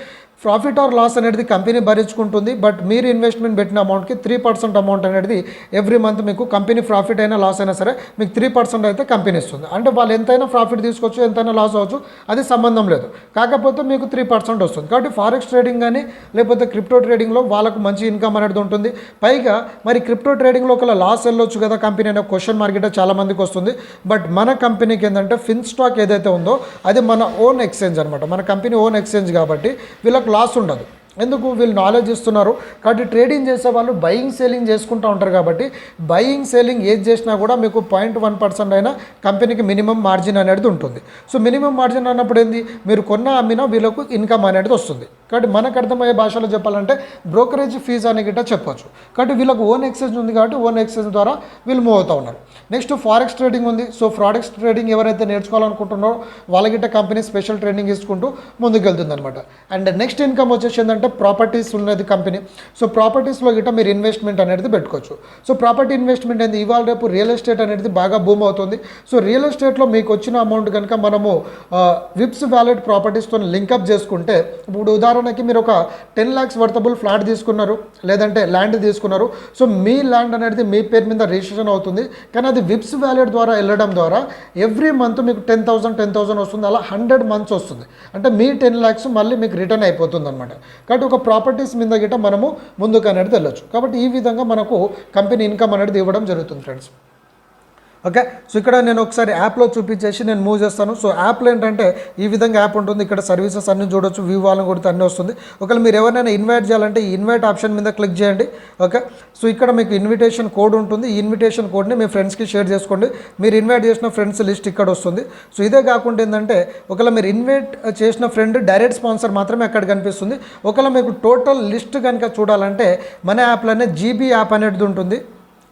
ప్రాఫిట్ ఆర్ లాస్ అనేది కంపెనీ భరించుకుంటుంది. బట్ మీరు ఇన్వెస్ట్మెంట్ పెట్టిన అమౌంట్కి 3% అమౌంట్ అనేది ఎవ్రీ మంత్ మీకు కంపెనీ ప్రాఫిట్ అయినా లాస్ అయినా సరే మీకు 3% అయితే కంపెనీ ఇస్తుంది. అంటే వాళ్ళు ఎంతైనా ప్రాఫిట్ తీసుకోవచ్చు, ఎంతైనా లాస్ అవ్వచ్చు, అది సంబంధం లేదు. కాకపోతే మీకు 3% వస్తుంది. కాబట్టి ఫారెక్స్ ట్రేడింగ్ కానీ లేకపోతే క్రిప్టో ట్రేడింగ్లో వాళ్ళకు మంచి ఇన్కమ్ అనేది ఉంటుంది. పైగా మరి క్రిప్టో ట్రేడింగ్లో ఒకవేళ లాస్ వెళ్ళొచ్చు కదా కంపెనీ అనే క్వశ్చన్ మార్కెట్ చాలా మందికి వస్తుంది. బట్ మన కంపెనీకి ఏంటంటే ఫిన్ స్టాక్ ఏదైతే ఉందో అది మన ఓన్ ఎక్స్చేంజ్ అనమాట. మన కంపెనీ ఓన్ ఎక్స్చేంజ్ కాబట్టి వీళ్ళకి లాస్ ఉండదు. ఎందుకు? వీళ్ళు నాలెడ్జ్ ఇస్తున్నారు కాబట్టి. ట్రేడింగ్ చేసే వాళ్ళు బయింగ్ సేలింగ్ చేసుకుంటూ ఉంటారు కాబట్టి బయింగ్ సేలింగ్ ఏది చేసినా కూడా మీకు 0.1% అయినా కంపెనీకి మినిమం మార్జిన్ అనేది ఉంటుంది. సో మినిమం మార్జిన్ అన్నప్పుడు ఏంది, మీరు కొన్న అమ్మినా వీళ్ళకు ఇన్కమ్ అనేది వస్తుంది. కాబట్టి మనకు అర్థమయ్యే భాషలో చెప్పాలంటే బ్రోకరేజ్ ఫీజు అని గిట్ట చెప్పొచ్చు. కాబట్టి వీళ్ళకు ఓన్ ఎక్స్చేంజ్ ఉంది కాబట్టి ఓన్ ఎక్స్చేంజ్ ద్వారా వీళ్ళు మూవ్ అవుతూ ఉన్నారు. నెక్స్ట్ ఫారెక్స్ ట్రేడింగ్ ఉంది. సో ఫారెక్స్ ట్రేడింగ్ ఎవరైతే నేర్చుకోవాలనుకుంటున్నారో వాళ్ళ గిట్ట కంపెనీ స్పెషల్ ట్రైనింగ్ ఇచ్చుకుంటూ ముందుకు వెళ్తుంది అనమాట. అండ్ నెక్స్ట్ ఇన్కమ్ వచ్చేసి ఏంటంటే ప్రాపర్టీస్ ఉన్నది కంపెనీ. సో ప్రాపర్టీస్లో గిట్ట మీరు ఇన్వెస్ట్మెంట్ అనేది పెట్టుకోవచ్చు. సో ప్రాపర్టీ ఇన్వెస్ట్మెంట్ అనేది ఇవాళ రేపు రియల్ ఎస్టేట్ అనేది బాగా బూమ్ అవుతుంది. సో రియల్ ఎస్టేట్లో మీకు వచ్చిన అమౌంట్ కనుక మనము విప్స్ వ్యాలెట్ ప్రాపర్టీస్తో లింకప్ చేసుకుంటే ఇప్పుడు ఉదాహరణకి మీరు ఒక 10 lakhs వర్తబుల్ ఫ్లాట్ తీసుకున్నారు లేదంటే ల్యాండ్ తీసుకున్నారు. సో మీ ల్యాండ్ అనేది మీ పేరు మీద రిజిస్ట్రేషన్ అవుతుంది. కానీ అది విప్స్ వ్యాలెట్ ద్వారా వెళ్ళడం ద్వారా ఎవ్రీ మంత్ మీకు 10,000 వస్తుంది. అలా 100 months వస్తుంది. అంటే మీ 10 lakhs మళ్ళీ మీకు రిటర్న్ అయిపోతుంది అనమాట. కాబట్టి ఒక ప్రాపర్టీస్ మీద గిట్ట మనము ముందుకు అనేది వెళ్ళొచ్చు. కాబట్టి ఈ విధంగా మనకు కంపెనీ ఇన్కమ్ అనేది ఇవ్వడం జరుగుతుంది ఫ్రెండ్స్. ఓకే. సో ఇక్కడ నేను ఒకసారి యాప్లో చూపించేసి నేను మూవ్ చేస్తాను. సో యాప్లో ఏంటంటే ఈ విధంగా యాప్ ఉంటుంది. ఇక్కడ సర్వీసెస్ అన్నీ చూడొచ్చు, వ్యూ వాళ్ళని కొడితే అన్నీ వస్తుంది. ఒకవేళ మీరు ఎవరైనా ఇన్వైట్ చేయాలంటే ఈ ఇన్వైట్ ఆప్షన్ మీద క్లిక్ చేయండి. ఓకే. సో ఇక్కడ మీకు ఇన్విటేషన్ కోడ్ ఉంటుంది. ఈ ఇన్విటేషన్ కోడ్ని మీ ఫ్రెండ్స్కి షేర్ చేసుకోండి. మీరు ఇన్వైట్ చేసిన ఫ్రెండ్స్ లిస్ట్ ఇక్కడ వస్తుంది. సో ఇదే కాకుండా ఏంటంటే ఒకవేళ మీరు ఇన్వైట్ చేసిన ఫ్రెండ్ డైరెక్ట్ స్పాన్సర్ మాత్రమే అక్కడ కనిపిస్తుంది. ఒకవేళ మీకు టోటల్ లిస్ట్ కనుక చూడాలంటే మన యాప్లోనే జీబీ యాప్ అనేది ఉంటుంది.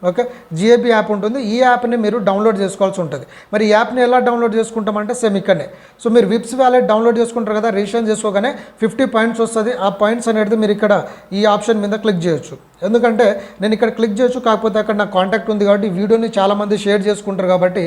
ఓకే, జిఏబి యాప్ ఉంటుంది. ఈ యాప్ని మీరు డౌన్లోడ్ చేసుకోవాల్సి ఉంటుంది. మరి ఈ యాప్ని ఎలా డౌన్లోడ్ చేసుకుంటామంటే సేమ్ ఇక్కడనే. సో మీరు విప్స్ వ్యాలెట్ డౌన్లోడ్ చేసుకుంటారు కదా, రిజిస్ట్రేషన్ చేసుకోగానే 50 పాయింట్స్ వస్తుంది. ఆ పాయింట్స్ అనేది మీరు ఇక్కడ ఈ ఆప్షన్ మీద క్లిక్ చేయొచ్చు. ఎందుకంటే నేను ఇక్కడ క్లిక్ చేయొచ్చు, కాకపోతే అక్కడ నా కాంటాక్ట్ ఉంది కాబట్టి వీడియోని చాలామంది షేర్ చేసుకుంటారు కాబట్టి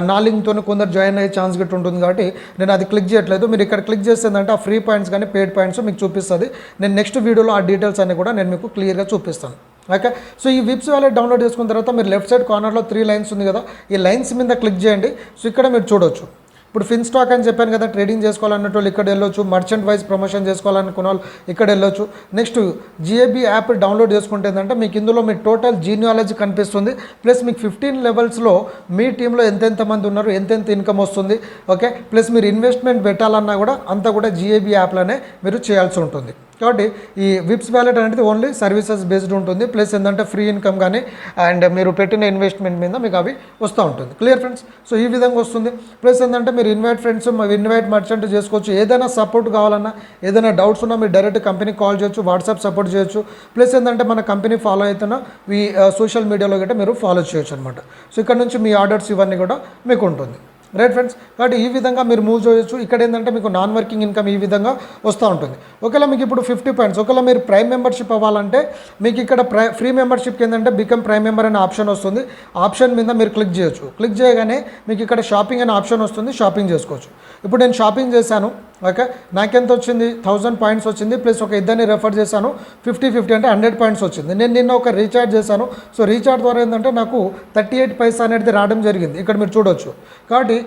నా లింక్తో కొందరు జాయిన్ అయ్యే ఛాన్స్ గిట్ట ఉంటుంది కాబట్టి నేను అది క్లిక్ చేయట్లేదు. మీరు ఇక్కడ క్లిక్ చేస్తుందంటే ఆ ఫ్రీ పాయింట్స్ కానీ పెయిడ్ పాయింట్స్ మీకు చూపిస్తుంది. నేను నెక్స్ట్ వీడియోలో ఆ డీటెయిల్స్ అన్ని కూడా నేను మీకు క్లియర్గా చూపిస్తాను. ఓకే, సో ఈ విప్స్ వ్యాలెట్ డౌన్లోడ్ చేసుకున్న తర్వాత మీరు లెఫ్ట్ సైడ్ కార్నర్లో 3 లైన్స్ ఉంది కదా, ఈ లైన్స్ మీద క్లిక్ చేయండి. సో ఇక్కడ మీరు చూడొచ్చు, ఇప్పుడు ఫిన్ స్టాక్ అని చెప్పాను కదా, ట్రేడింగ్ చేసుకోవాలన్నట్టు వాళ్ళు ఇక్కడ వెళ్ళొచ్చు, మర్చెంట్ వైజ్ ప్రమోషన్ చేసుకోవాలనుకున్న వాళ్ళు ఇక్కడ వెళ్ళొచ్చు. నెక్స్ట్ జిఏబి యాప్ డౌన్లోడ్ చేసుకుంటే ఏంటంటే మీకు ఇందులో మీ టోటల్ జీనియాలజీ కనిపిస్తుంది. ప్లస్ మీకు 15 లెవెల్స్లో మీ టీంలో ఎంతెంతమంది ఉన్నారు, ఎంతెంత ఇన్కమ్ వస్తుంది. ఓకే, ప్లస్ మీరు ఇన్వెస్ట్మెంట్ పెట్టాలన్నా కూడా అంతా కూడా జిఏబి యాప్లోనే మీరు చేయాల్సి ఉంటుంది. కాబట్టి ఈ విప్స్ వ్యాలెట్ అనేది ఓన్లీ సర్వీసెస్ బేస్డ్ ఉంటుంది. ప్లస్ ఏంటంటే ఫ్రీ ఇన్కమ్ కానీ అండ్ మీరు పెట్టిన ఇన్వెస్ట్మెంట్ మీద మీకు అవి వస్తూ ఉంటుంది. Clear friends? సో ఈ విధంగా వస్తుంది. ప్లస్ ఏంటంటే మీరు ఇన్వైట్ ఫ్రెండ్స్, ఇన్వైట్ మర్చెంట్ చేసుకోవచ్చు. ఏదైనా సపోర్ట్ కావాలన్నా, ఏదైనా డౌట్స్ ఉన్నా మీరు డైరెక్ట్ కంపెనీకి కాల్ చేయొచ్చు, వాట్సాప్ సపోర్ట్ చేయొచ్చు. ప్లస్ ఏంటంటే మన కంపెనీ ఫాలో అవుతున్న ఈ సోషల్ మీడియాలో గట్రా మీరు ఫాలో చేయొచ్చు అనమాట. సో ఇక్కడ నుంచి మీ ఆర్డర్స్ ఇవన్నీ కూడా మీకు ఉంటుంది. Right friends? కాబట్టి ఈ విధంగా మీరు మూవ్ చేయొచ్చు. ఇక్కడ ఏంటంటే మీకు నాన్ వర్కింగ్ ఇన్కమ్ ఈ విధంగా వస్తూ ఉంటుంది. ఒకవేళ మీకు ఇప్పుడు 50 పాయింట్స్, ఒకవేళ మీరు ప్రైమ్ మెంబర్షిప్ అవ్వాలంటే మీకు ఇక్కడ ఫ్రీ మెంబర్షిప్కి ఏంటంటే బికమ్ ప్రైమ్ మెంబర్ అనే ఆప్షన్ వస్తుంది. ఆప్షన్ మీద మీరు క్లిక్ చేయొచ్చు. క్లిక్ చేయగానే మీకు ఇక్కడ షాపింగ్ అనే ఆప్షన్ వస్తుంది, షాపింగ్ చేసుకోవచ్చు. ఇప్పుడు నేను షాపింగ్ చేశాను. ఓకే, నాకెంత వచ్చింది? 1000 పాయింట్స్ వచ్చింది. ప్లస్ ఒక ఇద్దరిని రెఫర్ చేశాను, 50 అంటే 100 పాయింట్స్ వచ్చింది. నేను నిన్న ఒక రీఛార్జ్ చేశాను. సో రీఛార్జ్ ద్వారా ఏంటంటే నాకు 38 పైసా అనేది రావడం జరిగింది. ఇక్కడ మీరు చూడొచ్చు. కాబట్టి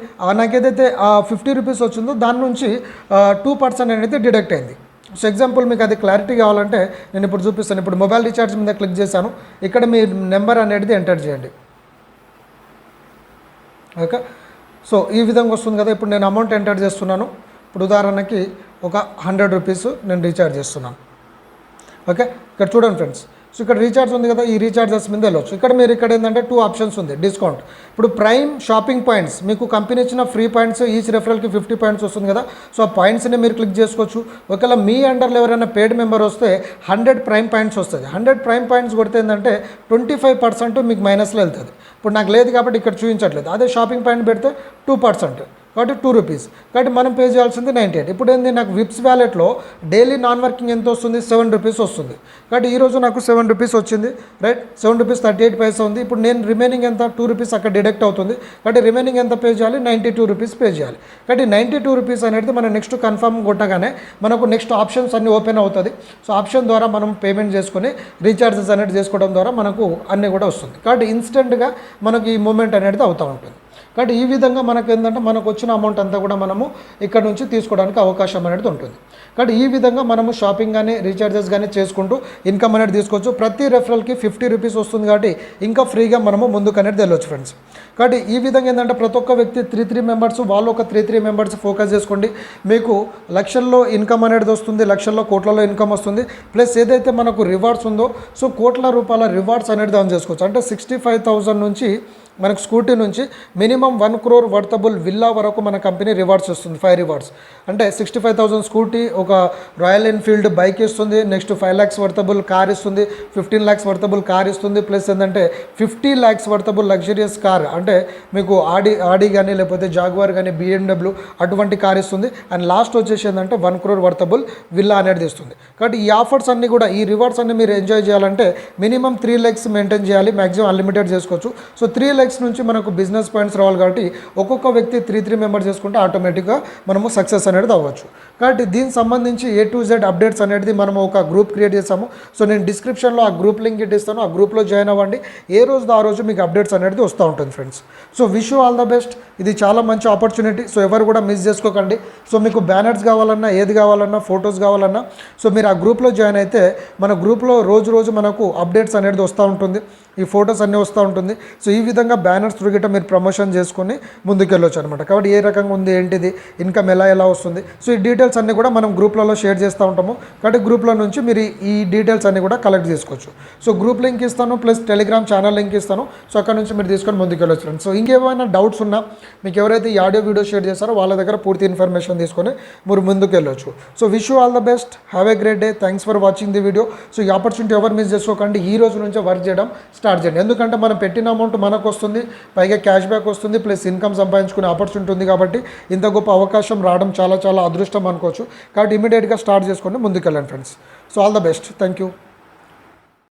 నాకు ఏదైతే 50 రూపీస్ వచ్చిందో దాని నుంచి 2% అనేది డిడక్ట్ అయింది. సో ఎగ్జాంపుల్ మీకు అది క్లారిటీ కావాలంటే నేను ఇప్పుడు చూపిస్తాను. ఇప్పుడు మొబైల్ రీఛార్జ్ మీద క్లిక్ చేశాను. ఇక్కడ మీ నెంబర్ అనేది ఎంటర్ చేయండి. ఓకే, సో ఈ విధంగా వస్తుంది కదా. ఇప్పుడు నేను అమౌంట్ ఎంటర్ చేస్తున్నాను. ఇప్పుడు ఉదాహరణకి ఒక 100 రూపీస్ నేను రీఛార్జ్ చేస్తున్నాను. ఓకే, ఇక్కడ చూడండి ఫ్రెండ్స్. సో ఇక్కడ రీఛార్జ్ ఉంది కదా, ఈ రీఛార్జెస్ మీద వెళ్ళొచ్చు. ఇక్కడ మీరు ఇక్కడ ఏంటంటే 2 ఆప్షన్స్ ఉంది డిస్కౌంట్. ఇప్పుడు ప్రైమ్ షాపింగ్ పాయింట్స్, మీకు కంపెనీ ఇచ్చిన ఫ్రీ పాయింట్స్ ఈచ్ రెఫరల్కి 50 పాయింట్స్ వస్తుంది కదా. సో ఆ పాయింట్స్ని మీరు క్లిక్ చేసుకోవచ్చు. ఒకవేళ మీ అండర్లో ఎవరైనా పెయిడ్ మెంబర్ వస్తే 100 ప్రైమ్ పాయింట్స్ వస్తుంది. 100 ప్రైమ్ పాయింట్స్ కొడితే ఏంటంటే 25% మీకు మైనస్లో వెళ్తుంది. ఇప్పుడు నాకు లేదు కాబట్టి ఇక్కడ చూపించట్లేదు. అదే షాపింగ్ పాయింట్ పెడితే 2%, కాబట్టి 2 రూపీస్. కాబట్టి మనం పే చేయాల్సింది 98. ఇప్పుడు ఏంది, నాకు విప్స్ వ్యాలెట్లో డైలీ నాన్ వర్కింగ్ ఎంత వస్తుంది? 7 రూపీస్ వస్తుంది. కాబట్టి ఈరోజు నాకు 7 రూపీస్ వచ్చింది. రైట్, 7 రూపీస్ 38 పైసా ఉంది. ఇప్పుడు నేను రిమైనింగ్ ఎంత? 2 రూపీస్ అక్కడ డిడక్ట్ అవుతుంది. కాబట్టి రిమైనింగ్ ఎంత పే చేయాలి? 92 రూపీస్ పే చేయాలి. కాబట్టి 92 రూపీస్ అనేది మనం నెక్స్ట్ కన్ఫర్మ్ కొట్టగానే మనకు నెక్స్ట్ ఆప్షన్స్ అన్నీ ఓపెన్ అవుతుంది. సో ఆప్షన్ ద్వారా మనం పేమెంట్ చేసుకొని రీఛార్జెస్ అనేది చేసుకోవడం ద్వారా మనకు అన్నీ కూడా వస్తుంది. కాబట్టి ఇన్స్టెంట్గా మనకి ఈ మూమెంట్ అనేది అవుతూ ఉంటుంది. కాబట్టి ఈ విధంగా మనకు ఏంటంటే మనకు వచ్చిన అమౌంట్ అంతా కూడా మనము ఇక్కడ నుంచి తీసుకోవడానికి అవకాశం అనేది ఉంటుంది. కాబట్టి ఈ విధంగా మనము షాపింగ్ కానీ రీఛార్జెస్ కానీ చేసుకుంటూ ఇన్కమ్ అనేది తీసుకోవచ్చు. ప్రతి రెఫరల్కి 50 రూపీస్ వస్తుంది కాబట్టి ఇంకా ఫ్రీగా మనము ముందుకు అనేది వెళ్ళొచ్చు ఫ్రెండ్స్. కాబట్టి ఈ విధంగా ఏంటంటే ప్రతి ఒక్క వ్యక్తి 3 మెంబర్స్, వాళ్ళు ఒక 3 మెంబర్స్ ఫోకస్ చేసుకోండి. మీకు లక్షల్లో ఇన్కమ్ అనేది వస్తుంది, లక్షల్లో కోట్లలో ఇన్కమ్ వస్తుంది. ప్లస్ ఏదైతే మనకు రివార్డ్స్ ఉందో, సో కోట్ల రూపాయల రివార్డ్స్ అనేది దాని చేసుకోవచ్చు. అంటే 65,000 నుంచి మనకు స్కూటీ నుంచి మినిమం 1 crore వర్తబుల్ విల్లా వరకు మన కంపెనీ రివార్డ్స్ వస్తుంది. 5 రివార్డ్స్ అంటే 65,000 స్కూటీ, ఒక రాయల్ ఎన్ఫీల్డ్ బైక్ ఇస్తుంది. నెక్స్ట్ 5 lakhs వర్తబుల్ కార్ ఇస్తుంది, 15 lakhs వర్తబుల్ కార్ ఇస్తుంది. ప్లస్ ఏంటంటే 50 lakhs వర్తబుల్ లగ్జరియస్ కార్, అంటే మీకు ఆడి కానీ లేకపోతే జాగ్వార్ కానీ BMW అటువంటి కార్ ఇస్తుంది. అండ్ లాస్ట్ వచ్చేసి ఏంటంటే 1 crore వర్తబుల్ విల్లా అనేది ఇస్తుంది. కాబట్టి ఈ ఆఫర్స్ అన్నీ కూడా, ఈ రివార్డ్స్ అన్నీ మీరు ఎంజాయ్ చేయాలంటే మినిమం 3 lakhs మెయింటైన్ చేయాలి. మ్యాక్సిమం అన్లిమిటెడ్ చేసుకోవచ్చు. సో 3 lakhs నుంచి మనకు బిజినెస్ పాయింట్స్ రావాలి. కాబట్టి ఒక్కొక్క వ్యక్తి 3 మెంబర్స్ చేసుకుంటే ఆటోమేటిక్గా మనము సక్సెస్ అనేది అవ్వచ్చు. కాబట్టి దీనికి సంబంధించి A to Z అప్డేట్స్ అనేది మనము ఒక గ్రూప్ క్రియేట్ చేసాము. సో నేను డిస్క్రిప్షన్లో ఆ గ్రూప్ లింక్ ఇస్తాను, ఆ గ్రూప్లో జాయిన్ అవ్వండి. ఏ రోజు ఆ రోజు మీకు అప్డేట్స్ అనేది వస్తూ ఉంటుంది friends. So wish you all the best. ఇది చాలా మంచి ఆపర్చునిటీ. సో ఎవరు కూడా మిస్ చేసుకోకండి. సో మీకు బ్యానర్స్ కావాలన్నా, ఏది కావాలన్నా, ఫొటోస్ కావాలన్నా, సో మీరు ఆ గ్రూప్లో జాయిన్ అయితే మన గ్రూప్లో రోజు మనకు అప్డేట్స్ అనేది వస్తూ ఉంటుంది. ఈ ఫొటోస్ అన్నీ వస్తూ ఉంటుంది. సో ఈ విధంగా బ్యానర్స్ త్రూ గిట్ట మీరు ప్రమోషన్ చేసుకొని ముందుకు వెళ్ళొచ్చు అనమాట. కాబట్టి ఏ రకంగా ఉంది, ఏంటిది, ఇన్కమ్ ఎలా వస్తుంది, సో ఈ డీటెయిల్స్ డీటెయిల్స్ అన్నీ కూడా మనం గ్రూప్లలో షేర్ చేస్తూ ఉంటాము కాబట్టి గ్రూప్లో నుంచి మీరు ఈ డీటెయిల్స్ అన్నీ కూడా కలెక్ట్ చేసుకోవచ్చు. సో గ్రూప్ లింక్ ఇస్తాను, ప్లస్ టెలిగ్రామ్ ఛానల్ లింక్ ఇస్తాను. సో అక్కడ నుంచి మీరు తీసుకొని ముందుకు వెళ్ళొచ్చు ఫ్రెండ్స్. సో ఇంకేమైనా డౌట్స్ ఉన్నా, మీకు ఎవరైతే ఈ ఆడియో వీడియో షేర్ చేస్తారో వాళ్ళ దగ్గర పూర్తి ఇన్ఫర్మేషన్ తీసుకొని మీరు ముందుకు వెళ్ళొచ్చు. So wish you all the best, have a great day, thanks for watching the video. So ఈ ఆపర్చునిటీ ఎవరు మిస్ చేసుకోకండి, ఈ రోజు నుంచే వర్క్ చేయడం స్టార్ట్ చేయండి. ఎందుకంటే మనం పెట్టిన అమౌంట్ మనకు వస్తుంది, పైగా క్యాష్ బ్యాక్ వస్తుంది, ప్లస్ ఇన్కమ్ సంపాదించుకునే ఆపర్చునిటీ ఉంది. కాబట్టి ఇంత గొప్ప అవకాశం రావడం చాలా చాలా అదృష్టం అనుకోవచ్చు. కాబట్టి ఇమీడియట్గా స్టార్ట్ చేసుకొని ముందుకు వెళ్ళండి friends. So all the best, thank you.